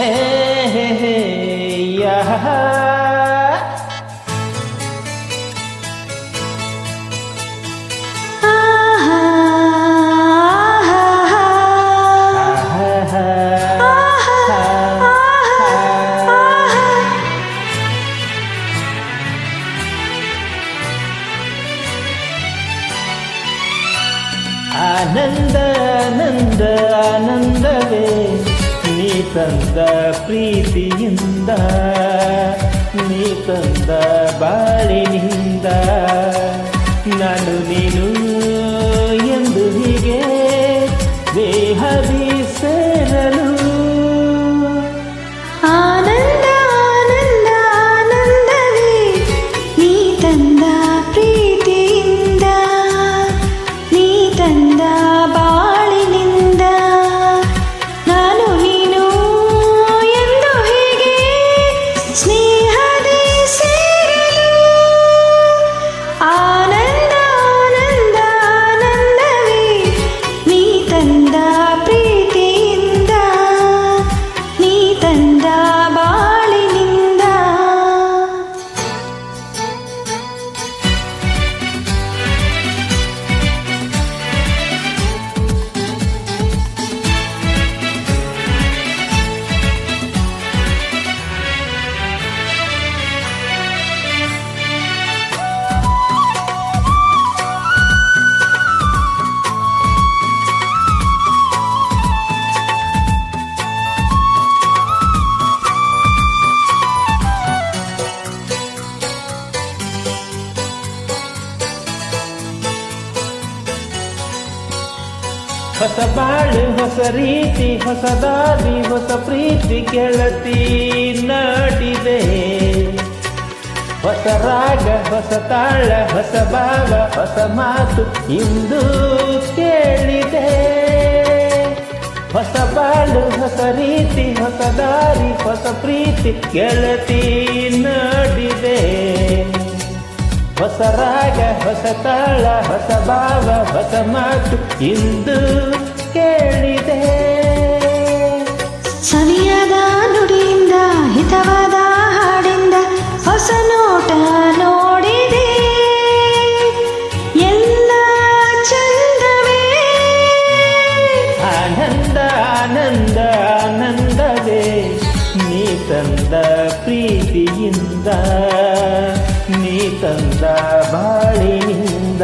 ಹೇ ಹೇ ಹೇ ಯಾ ಆನಂದ ಆನಂದ ಆನಂದವೇ ನೀ ತಂದ ಪ್ರೀತಿಯಿಂದ ನೀ ತಂದ ಬಾಳಿನಿಂದ ನಾನು ನೀನು ಎಂದು ಹೀಗೆ ದೇಹದಿ ಸೇರಲು ಆನಂದ ಆನಂದ ಆನಂದವೇ ನೀ ತಂದ ಪ್ರೀತಿಯಿಂದ ನೀ ತಂದ ಬಾಳಿನಿಂದ ನಾನು ನೀನು ಎಂದು ಹೀಗೆ ಸ್ನೇಹದಿ ಸೇರಲು ಆನಂದ ಆನಂದ ಆನಂದವೇ ನೀ ತಂದ ಪ್ರೀತಿಯಿಂದ ನೀ ತಂದ ಬಾಳಿನಿಂದ ಹೊಸ ಬಾಳು ಹೊಸ ರೀತಿ ಹೊಸ ದಾರಿ ಹೊಸ ಪ್ರೀತಿ ಗೆಳತಿ ನಾಡಿದೆ ಹೊಸ ರಾಗ ಹೊಸ ತಾಳ ಹೊಸ ಭಾವ ಹೊಸ ಮಾತು ಇಂದು ಕೇಳಿದೆ ಹೊಸ ಬಾಳು ಹೊಸ ರೀತಿ ಹೊಸ ದಾರಿ ಹೊಸ ಪ್ರೀತಿ ಗೆಳತಿ ನಾಡಿದೆ ಹೊಸ ರಾಗ ಹೊಸ ತಾಳ ಹೊಸ ಭಾವ ಹೊಸ ಮಾತು ಇಂದು ಕೇಳಿದೆ ಸವಿಯಾದ ನುಡಿಯಿಂದ ಹಿತವಾದ ಹಾಡಿಂದ ಹೊಸ ನೋಟ ನೋಡಿದೆ ಎಲ್ಲ ಚಂದವೇ ಆನಂದ ಆನಂದ ಆನಂದವೇ ನೀ ತಂದ ಪ್ರೀತಿಯಿಂದ ನೀ ತಂದ ಬಾಳಿನಿಂದ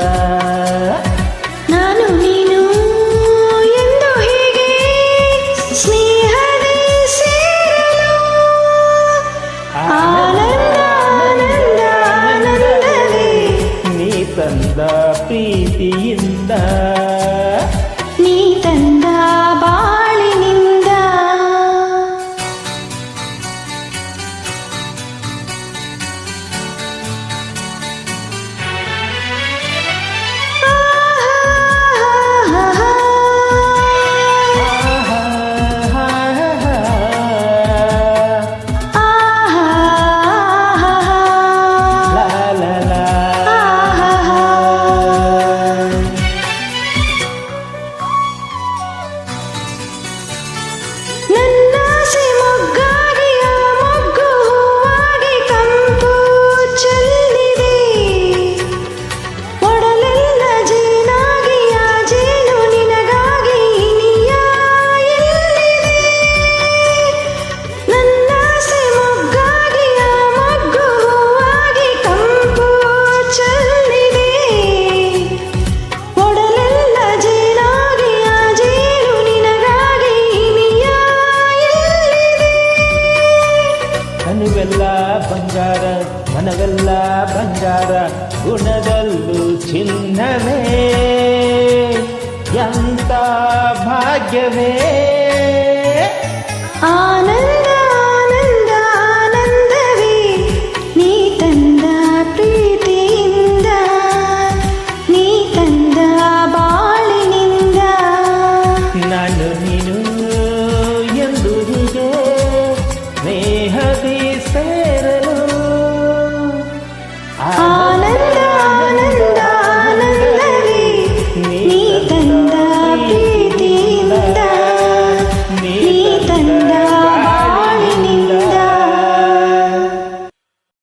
ನಾನು ನೀನು ಎಂದು ಹೀಗೆ ಸ್ನೇಹದಿ ಸೇರಲು ಆನಂದ ಆನಂದ ಆನಂದವೇ ನೀ ತಂದ ಪ್ರೀತಿಯಿಂದ ನೀ ತಂದ ಬಾಳಿನಿಂದ ನನ್ನಾಸೆ ಮೊಗ್ಗಾಗಿ ಆ ಮೊಗ್ಗು ಹೂವಾಗಿ ಕಂಪು ಚೆಲ್ಲಿದೆ ಒಡಲೆಲ್ಲ ಜೇನಾಗಿ ಆ ಜೇನು ನಿನಗಾಗಿ ಇನಿಯ ಎಲ್ಲಿದೆ ನನ್ನಾಸೆ ಮೊಗ್ಗಾಗಿ ಆ ಮೊಗ್ಗು ಹೂವಾಗಿ ಕಂಪು ಚೆಲ್ಲಿದೆ ಒಡಲೆಲ್ಲ ಜೇನಾಗಿ ಆ ಜೇನು ನಿನಗಾಗಿ ಇನಿಯ ಎಲ್ಲಿದೆ ಕನುವೆಲ್ಲ ಬಂಗಾರ ಮನವೆಲ್ಲ ಬಂಗಾರ ಗುಣದಲ್ಲೂ ಚಿನ್ನವೇ ಎಂತ ಭಾಗ್ಯವೇ